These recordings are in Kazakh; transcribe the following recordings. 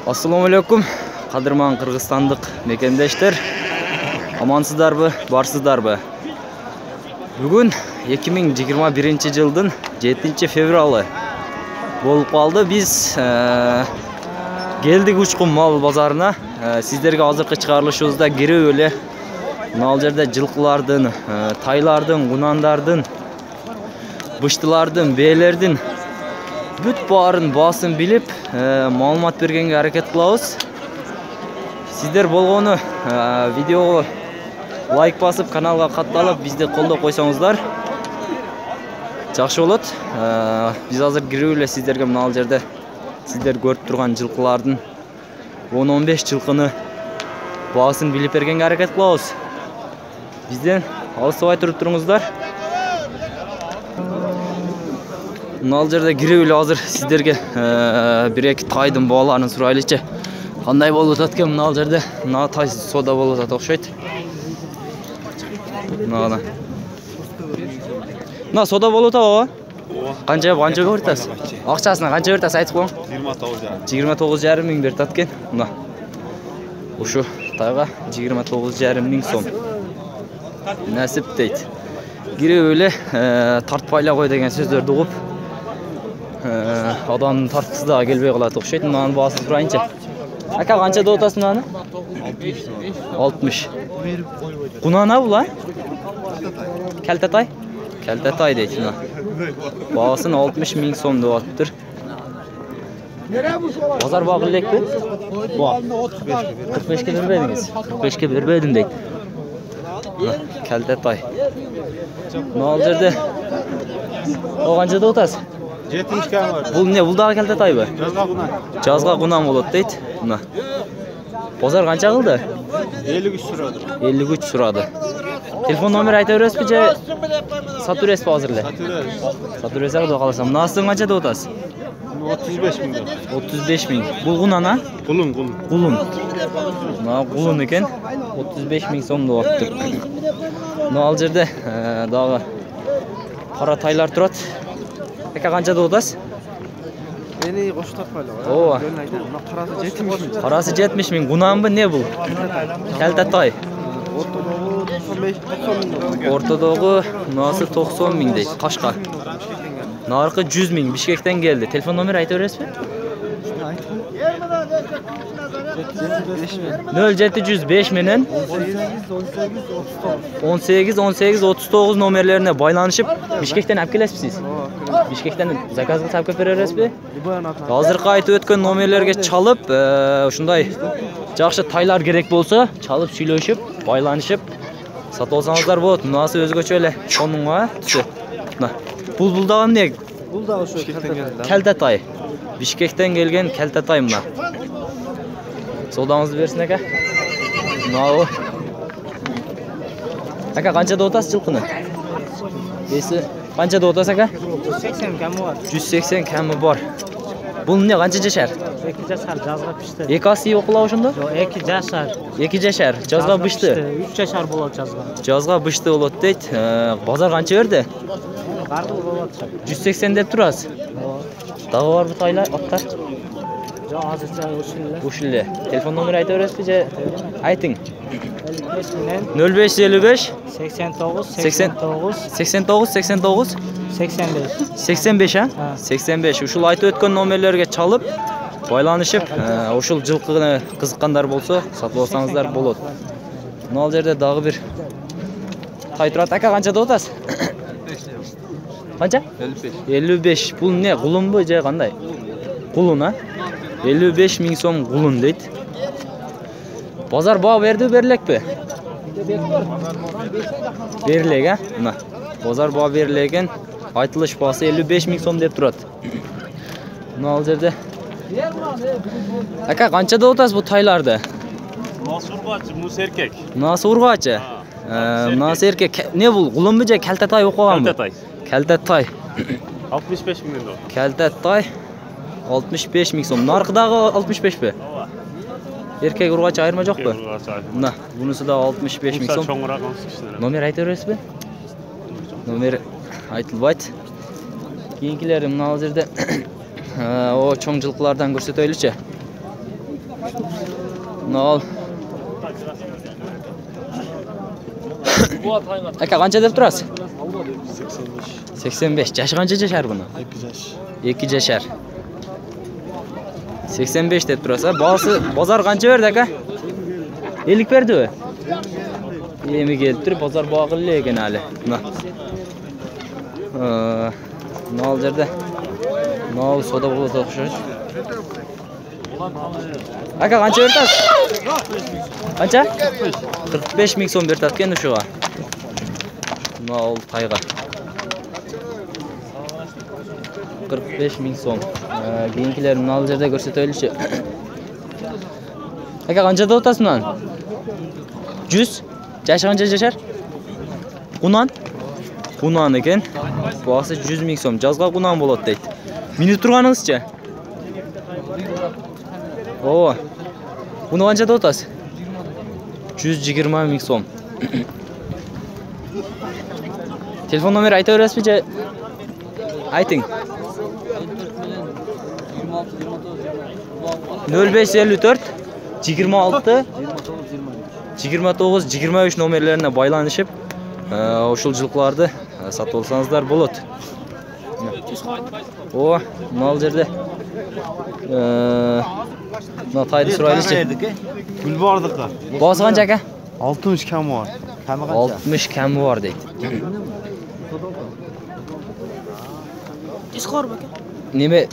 Assalamu alaikum, qadırman Qırgızstandıq mekendештер. Amansızdarбы, барсыздарбы? Бүгін 2021 жылдың 7 февралы болып қалды. Біз келдік Учкун мал базарына. Сіздерге азыркы чыгарылышыбызда кереөле мал жерде жылкылардын, тайлардын, кунандардын, быштылардын, бээлердин бүт баарын басын билип, маалымат бергенге аракет кылабыз. Сиздер болгону видеого лайк басып, каналга катталып, бизди колдоп койсоңуздар жакшы болот. Биз азыр кирип эле сиздерге мына жерде сиздер көрүп турган жылкылардын 10-15 жылкыны баасын билип бергенге аракет кылабыз. Бизден алыстабай туруп туруңуздар. Мына жерде кирип эле азыр сиздерге бир-эки тайдын бааларын сурайлычы. Кандай болуп атат экен мына жерде? Мына тай сода болуп атат окшойт. Мына сода болуп атабы? Канча беритасыз? Акчасына канча беритасыз айтып коюң? 29,5 миң берип атат экен. Мына. Ушу тайга 29,5 миң сом. Насип дейт. Кирип эле тартпайла кой деген сөздөрдү угуп, адамдын тарткысы да келбей калат окшойт. Мынанын баасын сурайынчы. Ака канча деп атасың мынаны? 60. Кунана була? Келтетай? Келтетай дейт мына. Баасын 60 миң сом деп атыптыр. Базар багы элекпи? Ба. 45-ке бербедиңиз. 45-ке бербедим дейт. Келтетай. Мына жерде о канча деп атасыз? 70 var. Бул эмне? Бул дагы келтетайбы? Жазга кунан. Жазга кунан болот дейт. Мына. Базар канча кылды? 53 сурады. 53 сурады. Телефон номер айта бересизби же сатып бересизби азыр эле? Сатып бересиз деп калсам. Мынасын канча деп атасыз? 35 миң. 35 миң. Бул кунана? Кулун. Кулун. Мына кулун экен. 35 миң сом деп атты. Мына ал жерде дагы кара тайлар турат. Эка канча деп атасыз? Мени кошу тартпайлы. Ооба. Мына карасы 70 миң. Карасы 70 миң. Кунанбы, не бул? Келтетай. Ортодогу 90 миң. Ортодогу мынасы 90 миң дейт. Кашка. Наркы 100 миң. Бишкектен келди. Телефон номер айта бересизби? 0705 менен 18-18-39 номерлерине байланышып Бишкектен алып келесизби? Бишкектен заказ кылып алып бересизби? Азыркы айтып өткөн номерлерге чалып, ушундай жакшы тайлар керек болсо, чалып сүйлөшүп, байланышып сатып алсаңыздар болот. Мынасы өзгөчө эле сонунга түсү. Мына. Бул дагы эмне? Бул да ошо Келтетай. Бишкектен келген келтетай мына. Содаңызды берсин ака. Мынау. Ака канча деп атасыз жылкыны? Эси канча деп атасыз ака? 180 ками бар. 180 ками бар. Бул эмне канча жашар? 2 жашар жазга пишти. Эки аси окула ошондо? Жок, 2 жашар. 2 жашар, жазга бышты. 3 жашар болот жазга. Жазга бышты болот дейт. Базар канча берди? Бардыгы болот. 180 деп турасыз. Дагы бар бу тайлар, аттар? Жок, азырча ушул эле. Ушул эле. Телефон номер айта бересизби же айтың? 0555 0555 89 89 85 а? 85. Ушул айтып өткөн номерлерге чалып, байланышып, ушул жылкыны кызыккандар болсо, сатып алсаңыздар болот. Мына ал жерде дагы бир тай турат. Ака канча деп атасыз? Канча? 55. Бул эмне? Кулунбу же кандай? Кулун, а? 55 миң сом кулун дейт. Базар баа берди, берилекпи? Берилек, а? Мына. Базар баа берилеген. Айтылыш баасы 55 миң сом деп турат. Мына ал жерде. Ака канча деп атасыз бу тайларды? Мынасы ургачы, мунусу эркек. Мынасы ургачы. Мынасы эркек. Не бул? Кулунбу же келтетай окуганбы? Келтетай. Келтетай. 65 миң доллар. Келтетай 65 миң сом. Наркы дагы 65 бе? Ооба. Эркек ургачы айырма жокпу? Ургачы. Мына, бунусу да 65 миң сом. Чоңураак кишилер. Номер айта бересизби? Номер айтылбайт. Кийинкилери мына ал жерде о чоң жылкылардан көрсөтөйлүчү. Nol. Aka qancha deb turasiz? 85. Yaşı qancha jashar buni? 2 jashar. 85 deb turasiz. Bozor qancha berdi aka? 50 berdi-mi? Yemi kelib turib, bozor boqilli ekan hali. Nol yerda. Nol soda bo'lsa o'xshash. Aka qancha bertasiz? Qancha? 45 ming so'm bertadi endi shuga. Nol tayga. 45 ming so'm. Keyingilar nol yerda ko'rsataylik-chi. Aka qanchada o'tasiz bundan? 100. Yaşı qancha jashar? Qunan. Qunan ekan. Bahsi 100 ming so'm. Jazga qunan bo'ladi deydi. Minut turganingizcha? Oo. Buni qanchada o'tasiz? 120 ming so'm. Telefon nomeri aytaverasizmi? Ayting. 0554 26 29 23 nomerlerine baylanışıp oşulculuklarda satып olsanızlar болады. O, nal жерде. Мына тайды сұрайлычы. Gül bardıqlar. Бағасы қанша ака? 60 kam var. 60 кәмі бар дейді. Неме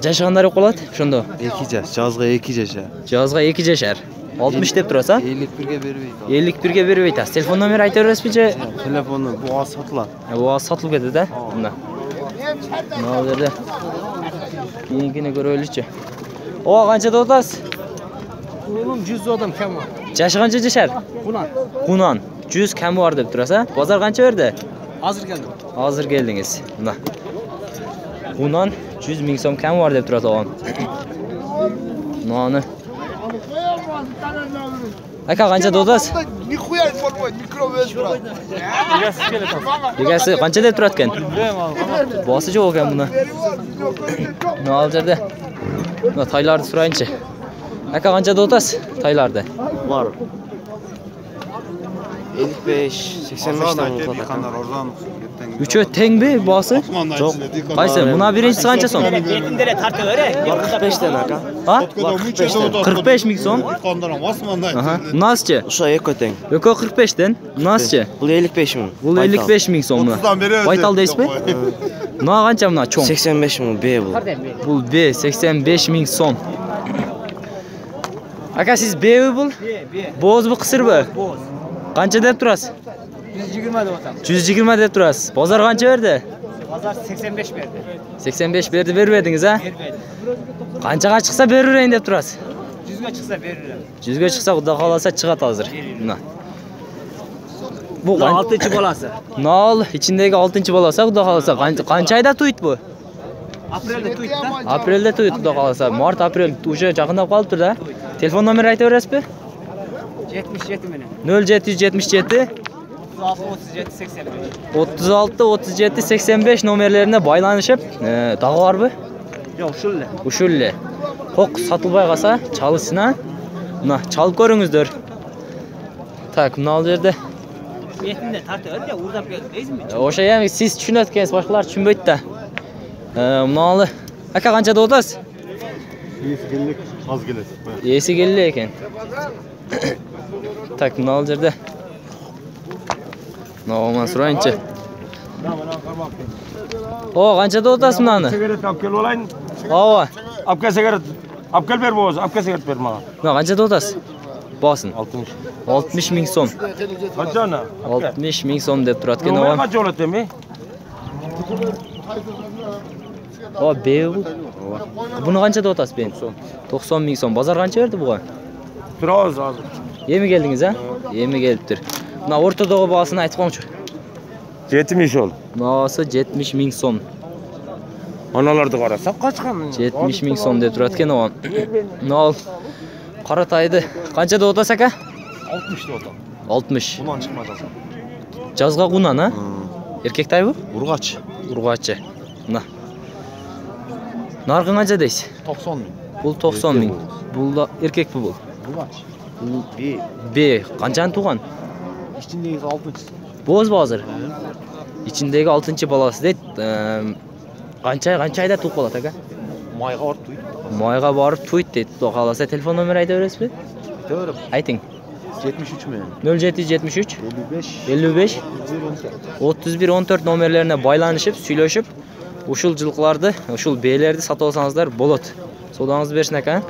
жашы қандай болады? Шондо. 2 yaş, жазға 2 yaş. Жазға 2 жашар. 60 деп тұраса? 51'ge bermeydi. 51'ge бербейді. Телефон номер айта бересіз бе? Telefonu bu az satılır. Bu az satılıp кетеді да? Мына. Мына жерде. Кийинкине көрөлүчү. О, канчада отасыз? Oğlum 100 adam kam var. Жашы канча жашар? Кунан. 100 кәмі бар деп тұраса? Базар канча берді? Hazır geldim. Hazır geldiniz. Mına. Bundan 100 ming so'm kami var deb turadi og'am. Noni. Aka qancha dodasiz? Nixuya informoy, mikrovez brат. Egasi qancha deb turadi ekan? Bosi yo'q ekan buni. Nima oljarda? Mana taylarni so'rayinchi. Aka qancha dodasiz taylarda? Var. 55, 85 tane oldu. Üçü tengbi bosi? Yo'q. Qaysi? Buna birinchisi qancha so'm? 45 tane aka. Ha? 45 tane. 45 ming so'm. Aha. Nasılçı? Uşa eko teng. Yoko 45'ten. Nasılçı? Bu 55 mi? Bu 55 ming so'm. Baytal deysiz mi? Buna qancha buna cho'ng? 85 mi? B bu. Bu B 85 ming so'm. Aka siz B bu? Bo'z bu qisir bu? Bo'z. Qancha deb turasiz? 120 de otam. 120 deb turasiz. Bozor qancha berdi? Pazar 85 verdi. 85 berdi, bermedingiz ha? Vermedi. Qanchaga chiqsa beraverayın deb turasiz. 100'e çıksa veririm. 100 ga chiqsa xudo xolasa chiqadi hozir. Mana. Bu 6. bolası. Nol içindeki 6. bolasi xudo xolasa qancha oyda to'ydi bu? Aprelde tuydu da. Aprelda to'ydi xudo xolasa. Mart, aprel o'sha yaqinlab qolibdi-da. Telefon nomeri aytaverasizmi? 77 meni. 0777 36 37 85. 36 37 85 nomerlerine baylanışıp dağı var mı? Yok şulle. Uşulle. Hok satılbay qalsa çalışsın ha. Mına çalıp görüңүздөр. Tak, mına al yerde. Metinde tartıyor ya uğraşıp gelmeyiz mi? Oşa yani siz düşünet ekansiz, başkalar düşünbeydi da. Mına al. Aka qanchada o'tasiz? 150 az gelesi. Esi keldi ekan. Tak, mına al yerde. Nağman surayınçı. O qanchada o'tasiz bunani? Sigaret olib kelib olayın. Ova. Olib kel sigaret. Olib kel ber bo'z, olib kel sigaret ber manga. Nima qanchada o'tasiz? Bosin. 60. 60 ming so'm. Qanchani? 60 ming so'm deb turadigan Nima o'g'am. qancha oladi mi? O bev. Buni qanchada o'tasiz ben? 90 ming so'm. Bozor qancha berdi buga? Biroz hozir. Yemi keldingiz ha? Yemi kelibdir. Mana o'rtadagi bahosini aytib qo'yingchi. 70 ol. Bahosi 70 ming so'm. Onalarni qarasak qochgan. 70 ming so'm deb turadigan o'g'am. Nol. Qarataydi. Qanchada o'tasiz aka? 60 da otam. 60. Bundan çıkmaz asam. Jazga qunan ha? Erkekday bu? Urgaç. Urg'achi. Mana. Narxi qancha deysiz? 90 bin. Bul 90 ming. Bul da erkek bu. B. Qanchani tug'an? İçindeyiz 6. Bo'z hozir. İçindagi 6-chi bolasi deydi. Qancha ayda tug'ib qoladi aka? Mayga orta tuydu. Moyga borib to'yt deydi. Xudo xolasa telefon nomeri aytaverasizmi? Doğru. Ayting. 73 mi? 0773 55. 55 31 14 nomerlerine baylanışıp, süylöşüp uşul jılqılardı, uşul beylerdi sata olsanızlar bolot. Sodanızı bersin aka.